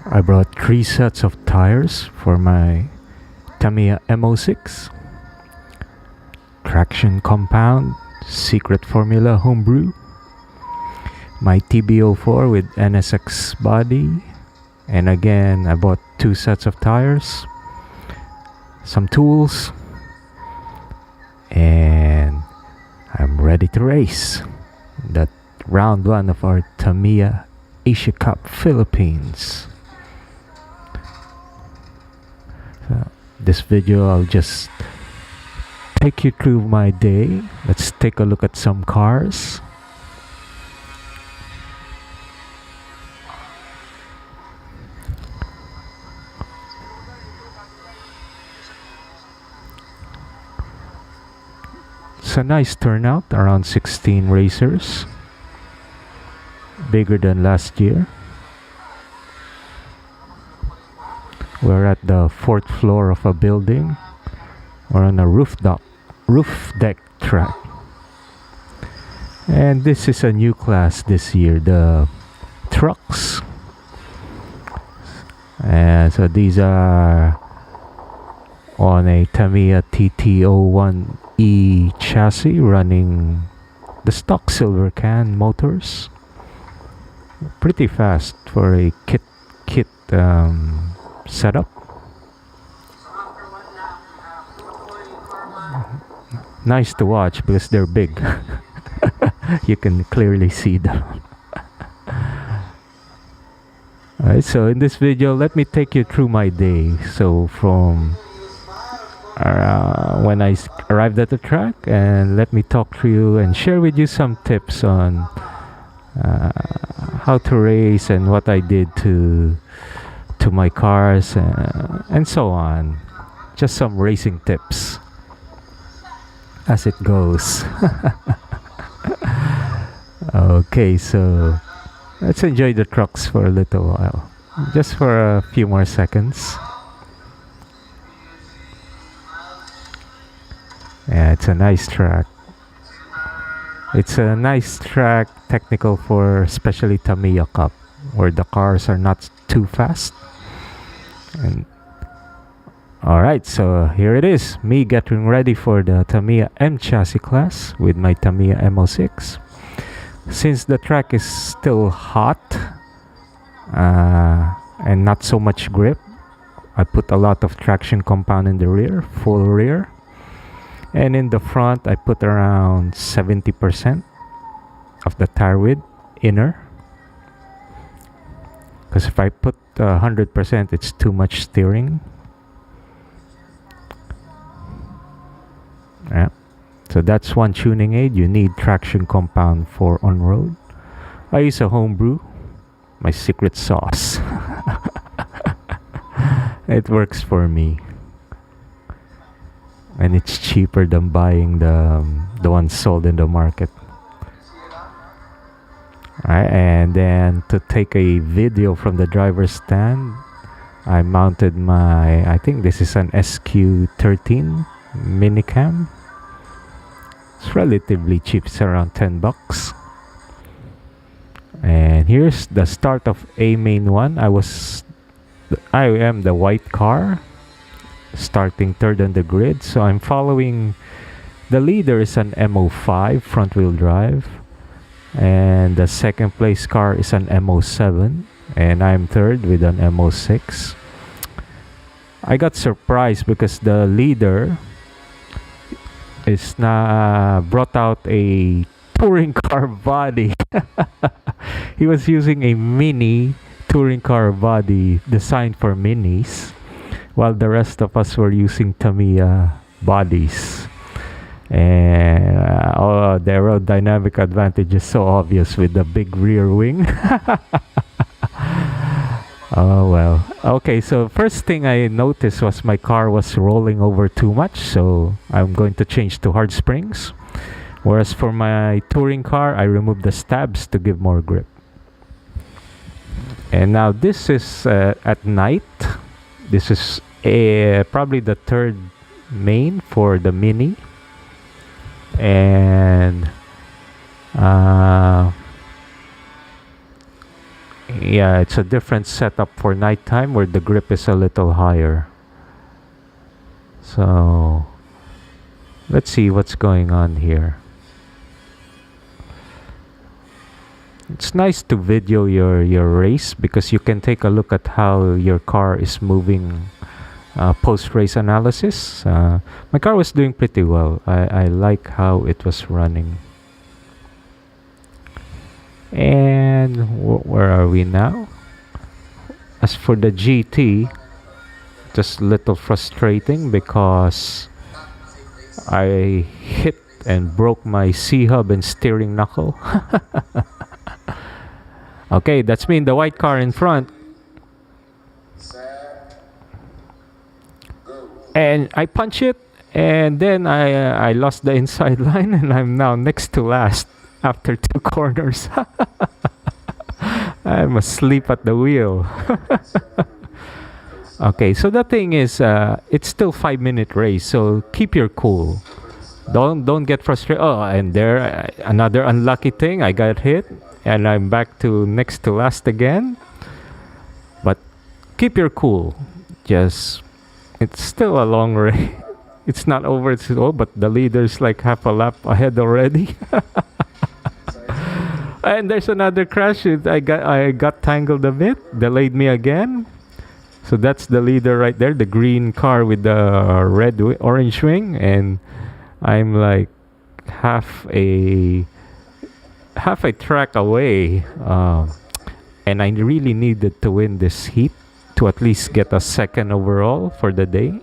I brought 3 sets of tires for my Tamiya M06, traction compound, secret formula homebrew, my TB04 with NSX body, and again I bought 2 sets of tires, some tools, and I'm ready to race that round 1 of our Tamiya Asia Cup Philippines. So this video I'll just take you through my day. Let's take a look at some cars. It's a nice turnout, around 16 racers, bigger than last year. We're at the 4th floor of a building. We're on a roof deck track. And this is a new class this year, the trucks. And so these are on a Tamiya TT01E chassis running the stock silver can motors. Pretty fast for a kit setup. Nice to watch because they're big. You can clearly see them. Alright, so in this video let me take you through my day. So from when I arrived at the track, and let me talk to you and share with you some tips on how to race and what I did to my cars and so on. Just some racing tips as it goes. Okay, so let's enjoy the trucks for a little while, just for a few more seconds. Yeah, it's a nice track. It's a nice track, technical for especially Tamiya Cup, where the cars are not too fast. And alright, so here it is, me getting ready for the Tamiya M chassis class with my Tamiya M06. Since the track is still hot and not so much grip, I put a lot of traction compound in the rear, full rear. And in the front, I put around 70% of the tire width inner. Because if I put 100%, it's too much steering. Yeah. So that's one tuning aid. You need traction compound for on-road. I use a homebrew, my secret sauce. It works for me. And it's cheaper than buying the ones sold in the market. Alright, and then to take a video from the driver's stand, I mounted my, I think this is an SQ13 minicam. It's relatively cheap, it's around 10 bucks. And here's the start of A main 1. I am the white car, starting 3rd on the grid. So I'm following, the leader is an M05 front wheel drive, and the 2nd place car is an M07, and I'm 3rd with an M06. I got surprised because the leader is brought out a touring car body. He was using a mini touring car body designed for minis, while the rest of us were using Tamiya bodies. And the aerodynamic advantage is so obvious with the big rear wing. Oh well. Okay, so first thing I noticed was my car was rolling over too much, so I'm going to change to hard springs. Whereas for my touring car, I removed the stabs to give more grip. And now this is at night. This is probably the 3rd main for the mini. And Yeah, it's a different setup for nighttime where the grip is a little higher. So let's see what's going on here. It's nice to video your race because you can take a look at how your car is moving post-race analysis. My car was doing pretty well. I like how it was running. And where are we now? As for the GT, just a little frustrating because I hit and broke my C-hub and steering knuckle. Okay, that's me in the white car in front. And I punch it, and then I lost the inside line, and I'm now next to last after 2 corners. I'm asleep at the wheel. Okay, so the thing is, it's still 5-minute race, so keep your cool. Don't get frustrated. Oh, and there another unlucky thing. I got hit, and I'm back to next to last again. But keep your cool. Just, it's still a long race. It's not over. It's all, but the leader's like half a lap ahead already. And there's another crash. I got tangled a bit. Delayed me again. So that's the leader right there, the green car with the orange wing, and I'm like half a track away, and I really needed to win this heat to at least get a second overall for the day,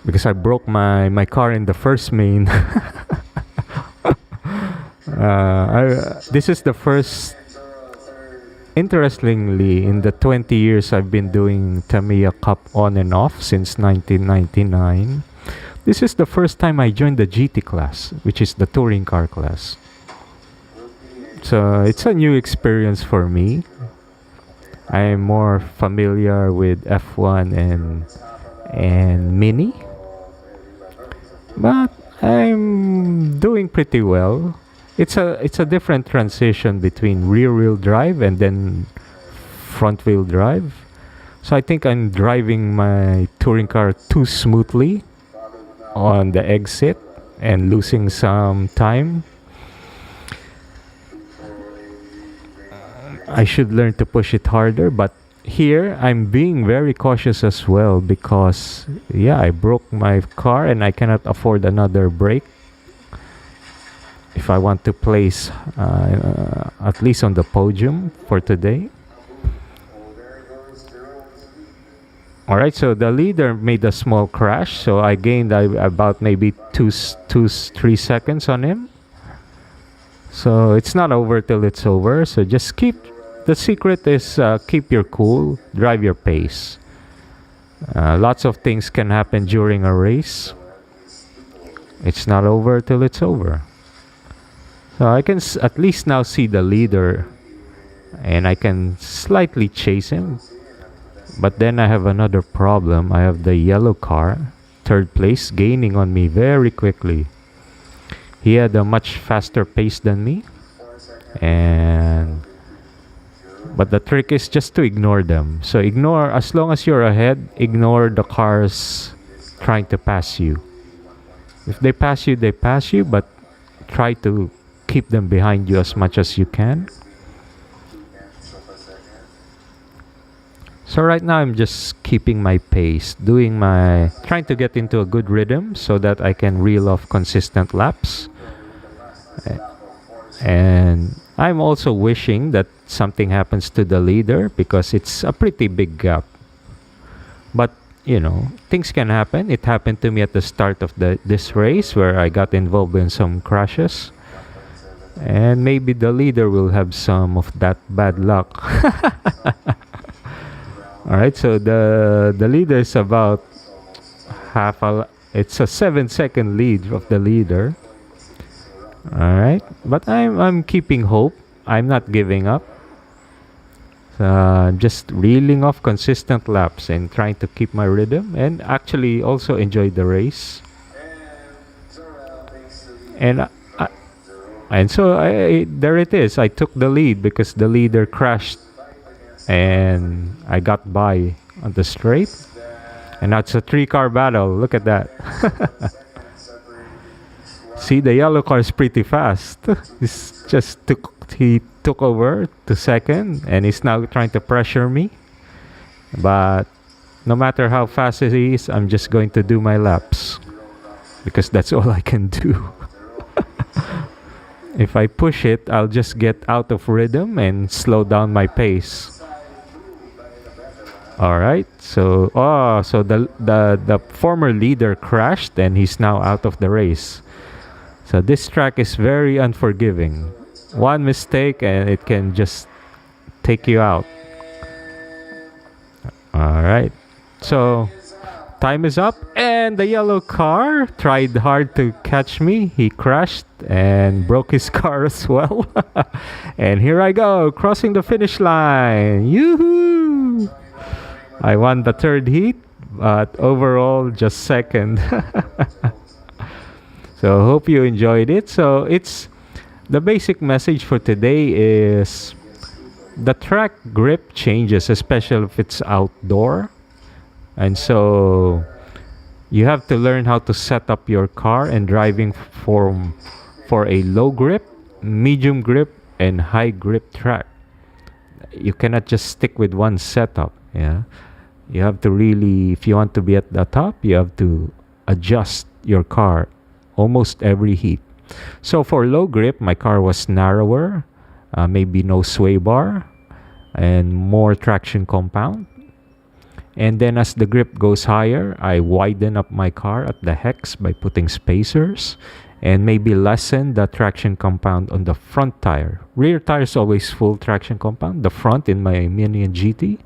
because I broke my car in the first main. This is the first. Interestingly, in the 20 years I've been doing Tamiya Cup on and off since 1999, this is the first time I joined the GT class, which is the touring car class. So it's a new experience for me. I am more familiar with F1 and Mini, but I'm doing pretty well. It's a different transition between rear-wheel drive and then front-wheel drive. So I think I'm driving my touring car too smoothly on the exit and losing some time. I should learn to push it harder, but here I'm being very cautious as well because, yeah, I broke my car and I cannot afford another break if I want to place at least on the podium for today. Alright, so the leader made a small crash, so I gained about maybe 3 seconds on him. So it's not over till it's over, so just the secret is keep your cool, drive your pace. Lots of things can happen during a race. It's not over till it's over. So I can at least now see the leader and I can slightly chase him. But then I have another problem. I have the yellow car, third place, gaining on me very quickly. He had a much faster pace than me. But the trick is just to ignore them. So ignore, as long as you're ahead, ignore the cars trying to pass you. If they pass you, they pass you, but try to keep them behind you as much as you can. So right now I'm just keeping my pace, trying to get into a good rhythm so that I can reel off consistent laps. And I'm also wishing that something happens to the leader because it's a pretty big gap. But you know, things can happen. It happened to me at the start of this race where I got involved in some crashes. And maybe the leader will have some of that bad luck. Alright, so the leader is about it's a 7-second lead of the leader. Alright, but I'm keeping hope. I'm not giving up. I'm just reeling off consistent laps and trying to keep my rhythm and actually also enjoy the race. And And so there it is. I took the lead because the leader crashed and I got by on the straight. And that's a 3-car battle. Look at that. See, the yellow car is pretty fast. He took over to second and he's now trying to pressure me. But no matter how fast it is, I'm just going to do my laps because that's all I can do. If I push it, I'll just get out of rhythm and slow down my pace. All right. So the former leader crashed and he's now out of the race. So this track is very unforgiving. One mistake and it can just take you out. All right. So time is up and the yellow car tried hard to catch me. He crashed and broke his car as well. And here I go, crossing the finish line. Yoo-hoo! I won the third heat, but overall just second. So hope you enjoyed it. So it's the basic message for today is the track grip changes, especially if it's outdoor. And so you have to learn how to set up your car and driving for a low grip, medium grip, and high grip track. You cannot just stick with one setup. Yeah, you have to really, if you want to be at the top, you have to adjust your car almost every heat. So for low grip, my car was narrower, maybe no sway bar, and more traction compound. And then as the grip goes higher, I widen up my car at the hex by putting spacers and maybe lessen the traction compound on the front tire. Rear tire is always full traction compound. The front in my Mini and GT,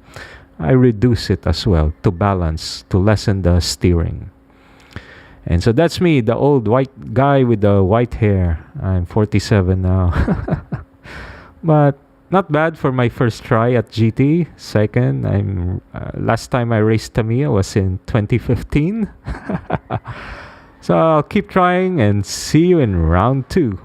I reduce it as well to balance, to lessen the steering. And so that's me, the old white guy with the white hair. I'm 47 now. But not bad for my first try at GT. Second, last time I raced Tamiya was in 2015. So I'll keep trying and see you in round 2.